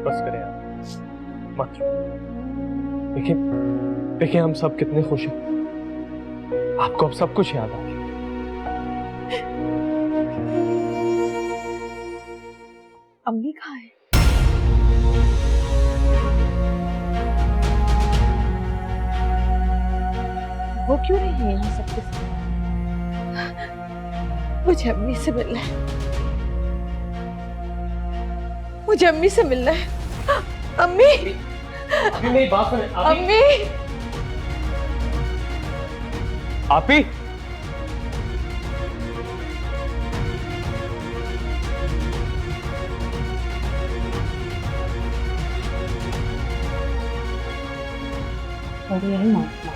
बस करें यार, मत रो। देखिए देखिए हम सब कितने खुश हैं, आपको अब सब कुछ याद आ गया। अम्मी कहाँ है? वो क्यों नहीं है यहाँ सबके साथ? मुझे अम्मी से मिलना है, मुझे अम्मी से मिलना है। अम्मी, अभी मेरी बात सुने। अम्मी, आपी, और यही मामला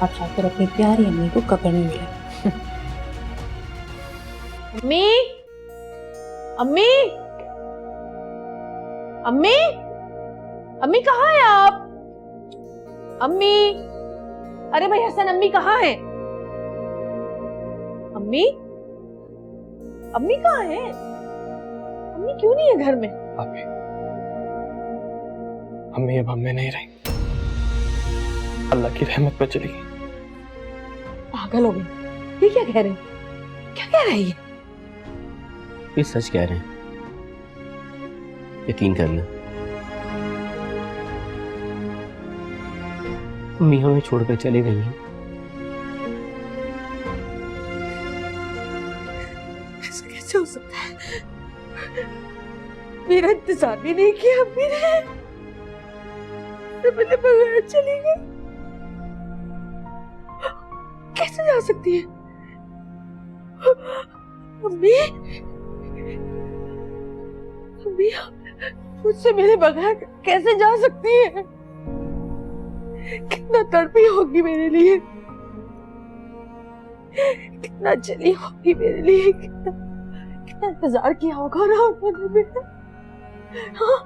आप चाहकर अपनी प्यारी अम्मी को कब्र नहीं मिला। अम्मी, अम्मी, अम्मी, अम्मी कहाँ है आप? अम्मी, अरे भाई हसन, अम्मी कहाँ है? अम्मी, अम्मी कहाँ है? अम्मी क्यों नहीं है घर में? आपी, अम्मी अब हमें नहीं रही, अल्लाह की रहमत पर चली गई। पागल हो गई, ये क्या कह रहे हैं? क्या कह रहे हैं ये सच कह रहे हैं, यकीन करना। अम्मी हमें छोड़कर चली गई हैं। ऐसा कैसे हो सकता है? मेरा इंतजार भी नहीं किया अम्मी ने, मेरे बगैर चली गई। कैसे जा सकती है अम्मी? अम्मी मुझसे मेरे बगैर कैसे जा सकती है? कितना तड़पी होगी मेरे लिए, कितना चली होगी मेरे लिए, कितना इंतजार किया होगा ना उन्होंने मेरा। हाँ,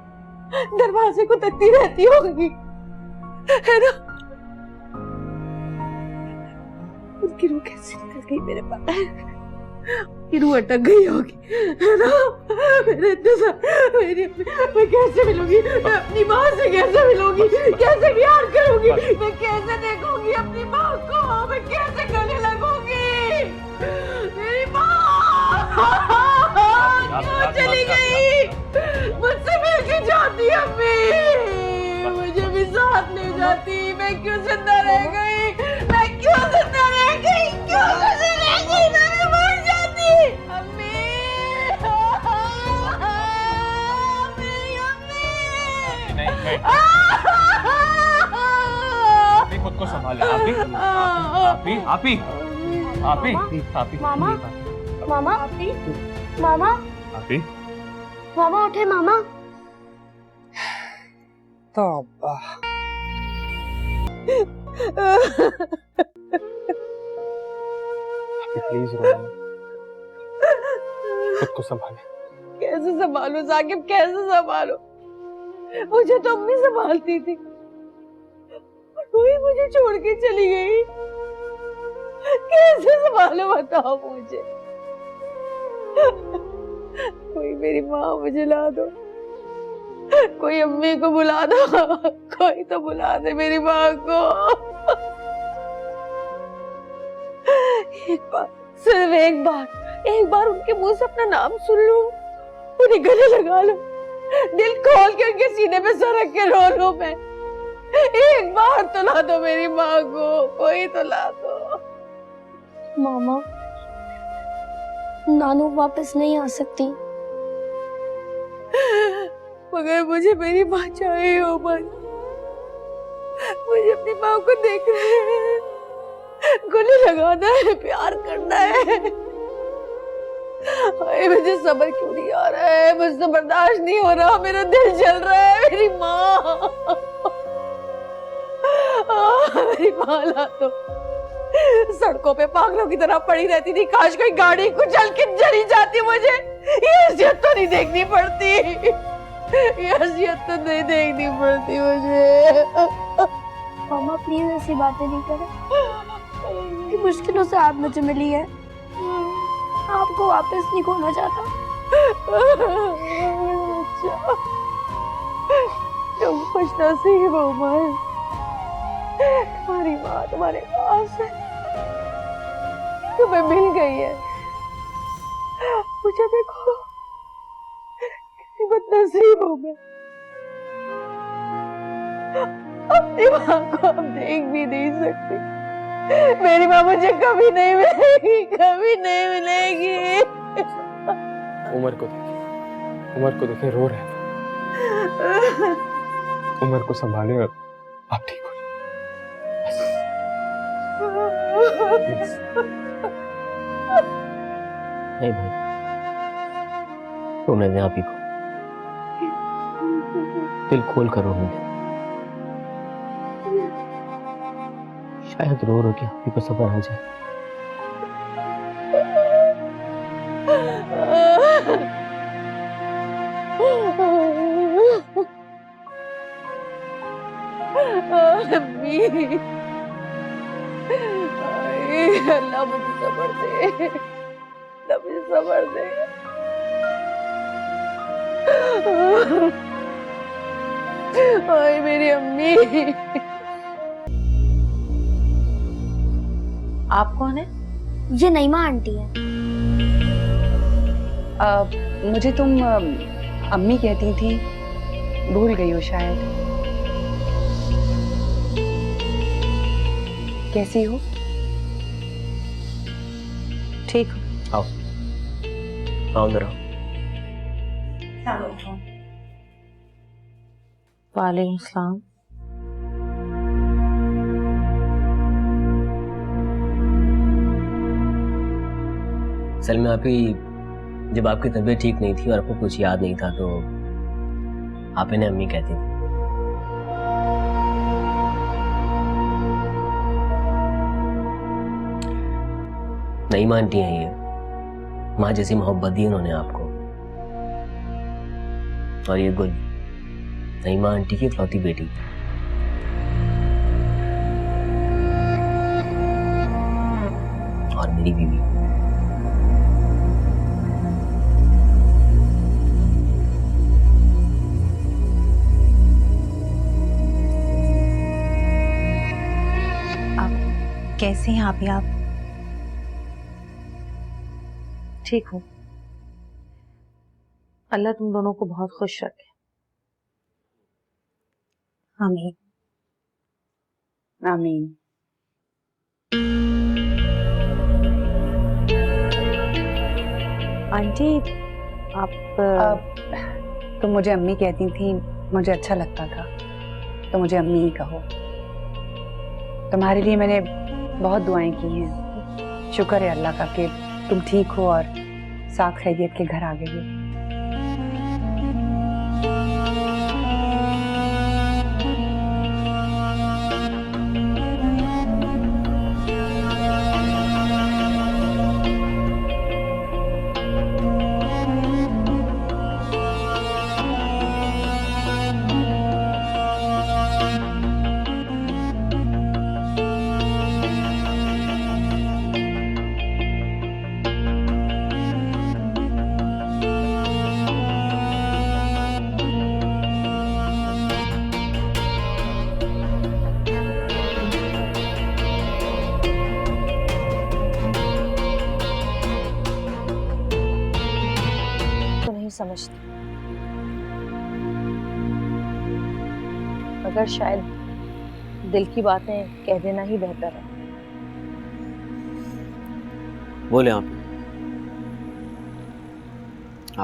दरवाजे को तकती रहती होगी, है ना? उनकी रूह कैसे निकल गई मेरे बगैर, की रूह अटक गई होगी, है ना? मेरे इंतजार, मैं कैसे मिलूंगी? मैं अपनी माँ से कैसे मिलूंगी? कैसे प्यार करूंगी? मैं कैसे देखूंगी अपनी माँ को? मैं कैसे गले लगूंगी? मेरी माँ क्यों चली गई? मुझसे मिल के जाती अम्मी, मुझे भी साथ ले जाती। मैं क्यों जिंदा रह गई? मैं क्यों जिंदा रह गई? क्यों जिंदा रह गई? मैं भी मर जाती अम्मी। मेरी अम्मी, नहीं नहीं, आपी खुद को संभाले। आपी, आपी, आपी, आपी, आपी, मामा, मामा, मामा, आपी, मामा उठे मामा। तौबा। आपी प्लीज रो मत, खुद को संभाले। कैसे संभालूं साकिब, कैसे संभालूं? मुझे तो अम्मी संभालती थी, वही मुझे छोड़ के चली गई। कैसे संभालूं बताओ मुझे? कोई मेरी माँ मुझे ला दो, कोई अम्मी को बुला दो, कोई तो बुला दे मेरी माँ को। एक बार, सिर्फ एक बार उनके मुंह से अपना नाम सुन लूं, उन्हें गले लगा लो, दिल खोल के उनके सीने पे सर रख के रो लूं मैं। एक बार तो ला दो मेरी माँ को, कोई तो ला दो। मामा, नानू वापस नहीं आ सकती। मगर मुझे मेरी माँ चाहिए उमर, मुझे अपनी माँ को देखना है, गले लगाना है, प्यार करना है। हाय, मुझे सब्र क्यों नहीं आ रहा है? मुझसे बर्दाश्त नहीं हो रहा, मेरा दिल जल रहा है। मेरी माँ, मेरी माँ ला दो। सड़कों पे पागलों की तरह पड़ी रहती थी, काश कोई गाड़ी कुचल के चली जाती। मुझे ये हैसियत तो नहीं देखनी पड़ती, ये हैसियत तो नहीं देखनी पड़ती मुझे। मामा प्लीज ऐसी बातें नहीं करें, कि मुश्किलों से आप मुझे मिली है, आपको वापस नहीं खोना चाहता। तुम खुश नसीब हो उमर, तुम्हारी माँ तुम्हारे पास है, तुम्हें मिल गई है। मुझे देखो कितनी बदनसीब हूँ मैं, अपनी माँ को अब देख भी नहीं सकती। मेरी माँ मुझे कभी नहीं मिलेगी, कभी नहीं मिलेगी। उमर को देखे रो रहे हैं। उमर को संभाले और आप ठीक हो जाए। नहीं भाई, रोने दे आप ही को, दिल खोल कर रोने दे। शायद रो रो के आप ही को सब्र आ जाए। अम्मी, अल्लाह मुझे सब्र दे, अल्लाह मुझे सब्र दे। ओए मेरी अम्मी। आप कौन है? ये नईमा आंटी है। मुझे तुम अम्मी कहती थी, भूल गई हो शायद। कैसी हो? ठीक हो? आओ आओ अंदर आओ। वालेकुम सलाम। असल में आप ही, जब आपकी तबीयत ठीक नहीं थी और आपको कुछ याद नहीं था तो आप इन्हें अम्मी कहती थी। नईमा आंटी हैं ये, माँ जैसी मोहब्बत दी उन्होंने आपको। और ये गुल नईमा आंटी की इकलौती बेटी। और मेरी बीवी। कैसे हैं आप? ठीक हूँ। अल्लाह तुम दोनों को बहुत खुश रखे। आमीन। आमीन। आंटी आप तुम मुझे अम्मी कहती थी, मुझे अच्छा लगता था, तो मुझे अम्मी ही कहो। तुम्हारे लिए मैंने बहुत दुआएं की हैं। शुक्र है अल्लाह का कि तुम ठीक हो और साथ खैरियत के घर आ गई हो। समझती, मगर शायद दिल की बातें कह देना ही बेहतर है। बोले आप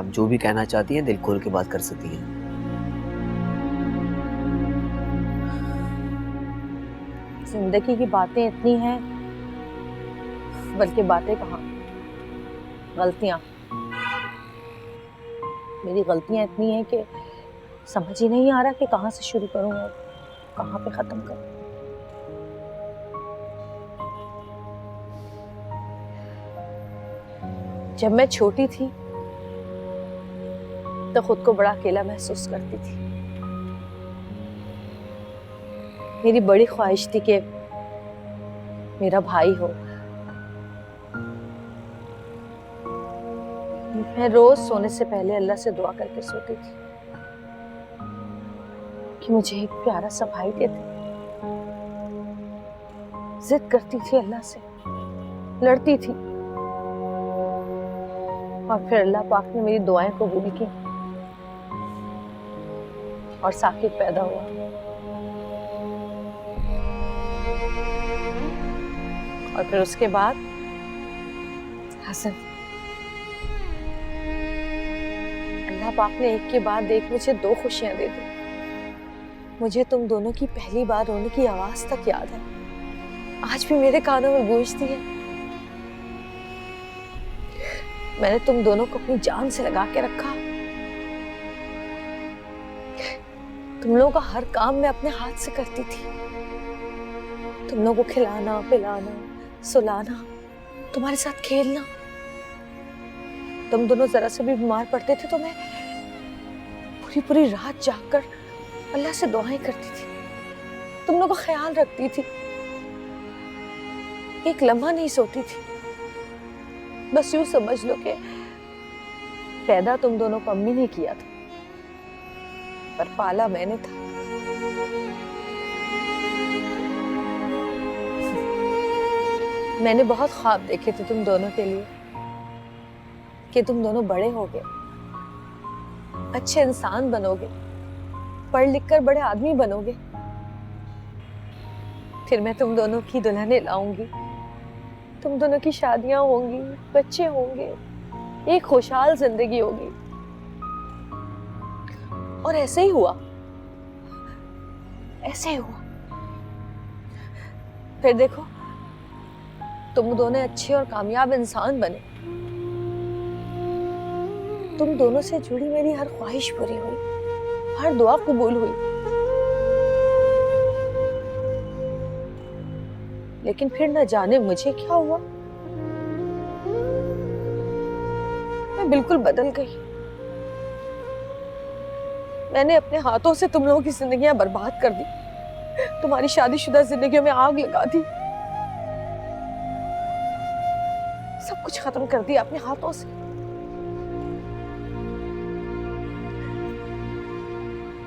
जो भी कहना चाहती हैं दिल खोल के बात कर सकती हैं। जिंदगी की बातें इतनी हैं, बल्कि बातें कहाँ, गलतियां। मेरी गलतियां इतनी हैं कि समझ ही नहीं आ रहा कि कहाँ से शुरू करूं और कहाँ पे खत्म करूं। जब मैं छोटी थी तो खुद को बड़ा अकेला महसूस करती थी। मेरी बड़ी ख्वाहिश थी कि मेरा भाई हो, मैं रोज सोने से पहले अल्लाह से दुआ करके सोती थी कि मुझे एक प्यारा सा भाई दे दे। जिद करती थी अल्लाह से, लड़ती थी, और फिर अल्लाह पाक ने मेरी दुआएं कबूल की और साकिब पैदा हुआ। और फिर उसके बाद हसन। अल्लाह पाक ने एक के बाद एक मुझे 2 खुशियां दे दी। मुझे तुम दोनों की पहली बार रोने की आवाज तक याद है, आज भी मेरे कानों में गूंजती है। मैंने तुम दोनों को अपनी जान से लगा के रखा। तुम लोगों का हर काम मैं अपने हाथ से करती थी। तुम लोगों को खिलाना, पिलाना, सुलाना, तुम्हारे साथ खेलना। तुम दोनों जरा से भी बीमार पड़ते थे तो मैं पूरी पूरी रात जागकर अल्लाह से दुआएं करती थी, तुम लोगों का ख्याल रखती थी, एक लम्हा नहीं सोती थी। बस यूं समझ लो कि पैदा तुम दोनों को अम्मी ने किया था, पर पाला मैंने था। मैंने बहुत ख्वाब देखे थे तुम दोनों के लिए, कि तुम दोनों बड़े होगे, अच्छे इंसान बनोगे, पढ़ लिख कर बड़े आदमी बनोगे। फिर मैं तुम दोनों की दुल्हनें लाऊंगी, तुम दोनों की शादियां होंगी, बच्चे होंगे, एक खुशहाल जिंदगी होगी। और ऐसे ही हुआ, ऐसे ही हुआ। फिर देखो, तुम दोनों अच्छे और कामयाब इंसान बने। तुम दोनों से जुड़ी मेरी हर ख्वाहिश पूरी हुई, हर दुआ कबूल हुई। लेकिन फिर न जाने मुझे क्या हुआ, मैं बिल्कुल बदल गई। मैंने अपने हाथों से तुम लोगों की जिंदगियां बर्बाद कर दी, तुम्हारी शादीशुदा जिंदगियों में आग लगा दी, सब कुछ खत्म कर दिया अपने हाथों से।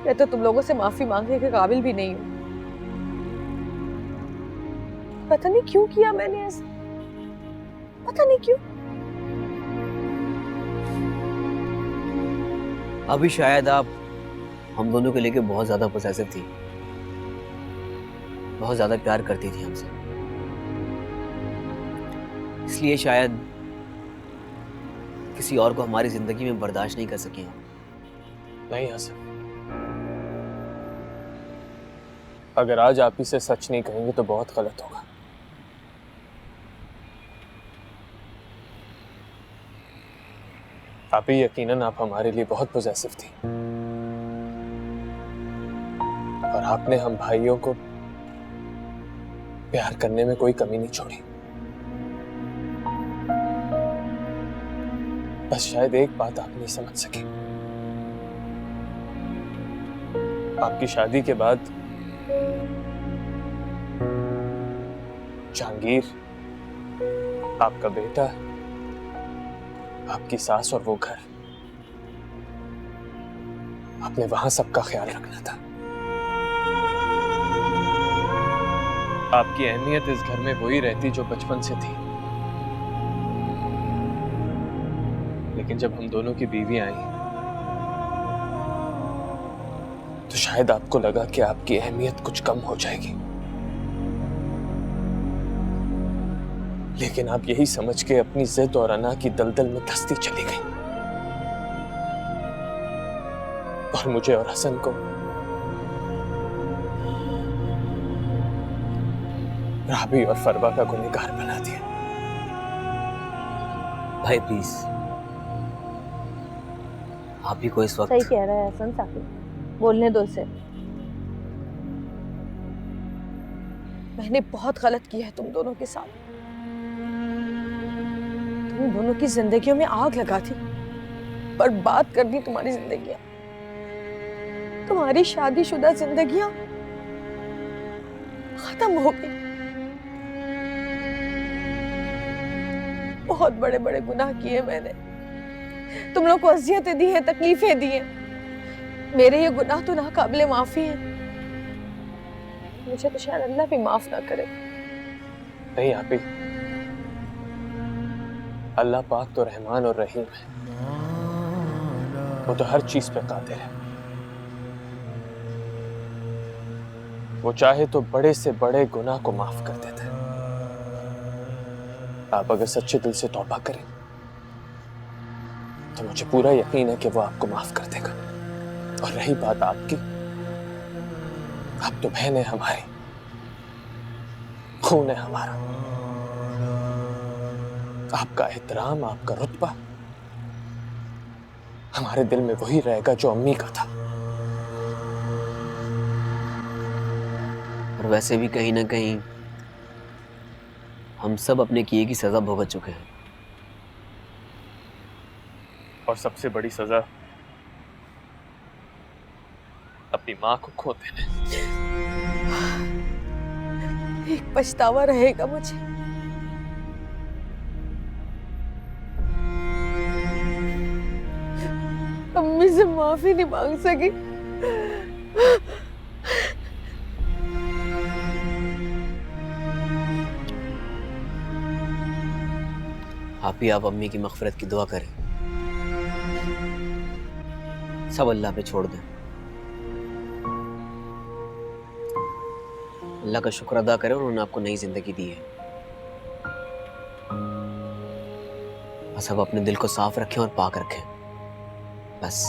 मैं तो तुम लोगों से माफी मांगने के काबिल भी नहीं हूं। पता नहीं क्यों किया मैंने ऐसा, पता नहीं क्यों। अभी शायद आप हम दोनों को लेके बहुत ज्यादा पोसेसिव थी, बहुत ज्यादा प्यार करती थी हमसे, इसलिए शायद किसी और को हमारी जिंदगी में बर्दाश्त नहीं कर सकी हम। नहीं हसन, अगर आज आप इसे सच नहीं कहेंगे तो बहुत गलत होगा। आप ही यकीनन आप हमारे लिए बहुत पॉजिटिव थी, और आपने हम भाइयों को प्यार करने में कोई कमी नहीं छोड़ी। बस शायद एक बात आप नहीं समझ सके, आपकी शादी के बाद जहांगीर, आपका बेटा, आपकी सास और वो घर, आपने वहां सबका ख्याल रखना था। आपकी अहमियत इस घर में वही रहती जो बचपन से थी, लेकिन जब हम दोनों की बीवी आई तो शायद आपको लगा कि आपकी अहमियत कुछ कम हो जाएगी, लेकिन आप यही समझ के अपनी जिद और अना की दलदल में धंसती चली गई, और मुझे और हसन को राबी और फरवा का गुनहगार बना दिया। भाई प्लीज, आप ही को इस वक्त। सही कह रहा है हसन साकिब, बोलने दो इसे। मैंने बहुत गलत किया है तुम दोनों के साथ। तुम दोनों की जिंदगियों में आग लगा दी, बर्बाद कर दी तुम्हारी जिंदगियां, तुम्हारी शादीशुदा जिंदगियां खत्म हो गई। बहुत बड़े बड़े गुनाह किए मैंने, तुम लोग को अजियतें दी है, तकलीफें दी है। मेरे ये गुनाह तो नाकाबिले माफी है। मुझे तो शायद अल्लाह भी माफ ना करे। नहीं आपी, अल्लाह पाक तो रहमान और रहीम है, वो तो हर चीज पे कादिर है। वो चाहे तो बड़े से बड़े गुनाह को माफ कर देता है। आप अगर सच्चे दिल से तौबा करें तो मुझे पूरा यकीन है कि वो आपको माफ कर देगा। और रही बात आपकी, आप तो बहन है हमारी, खून है हमारा। आपका एहतराम, आपका रुतबा हमारे दिल में वही रहेगा जो अम्मी का था। और वैसे भी कहीं ना कहीं हम सब अपने किए की सजा भुगत चुके हैं। और सबसे बड़ी सजा अपनी माँ को खो देना। एक पछतावा रहेगा मुझे। अम्मी से माफी नहीं मांग सकी। आप ही आप अम्मी की मग़फ़िरत की दुआ करें, सब अल्लाह पे छोड़ दें। अल्लाह का शुक्र अदा करें उन्होंने आपको नई जिंदगी दी है। बस अब अपने दिल को साफ रखें और पाक रखें, बस।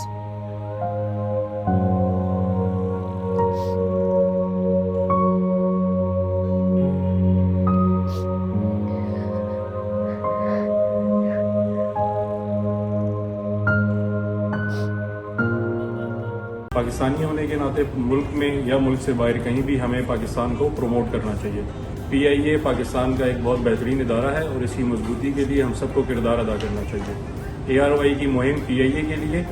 पाकिस्तानी होने के नाते मुल्क में या मुल्क से बाहर कहीं भी हमें पाकिस्तान को प्रमोट करना चाहिए। PIA पाकिस्तान का एक बहुत बेहतरीन इदारा है और इसकी मजबूती के लिए हम सबको किरदार अदा करना चाहिए। ARY की मुहिम PIA के लिए,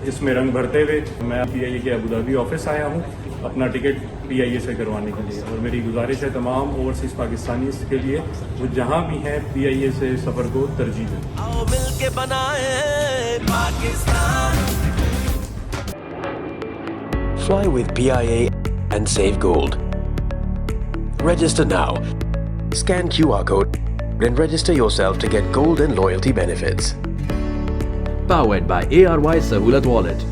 इसमें रंग भरते हुए मैं PIA के अबू धाबी ऑफिस आया हूँ अपना टिकट PIA से करवाने के लिए। और मेरी गुजारिश है तमाम ओवरसीज़ पाकिस्तानी के लिए, वो जहाँ भी हैं PIA से सफ़र को तरजीह दें। आओ मिलके बनाए Pakistan. Fly with PIA and save gold. Register now. Scan QR code and register yourself to get gold and loyalty benefits. Powered by ARY Sahulat Wallet.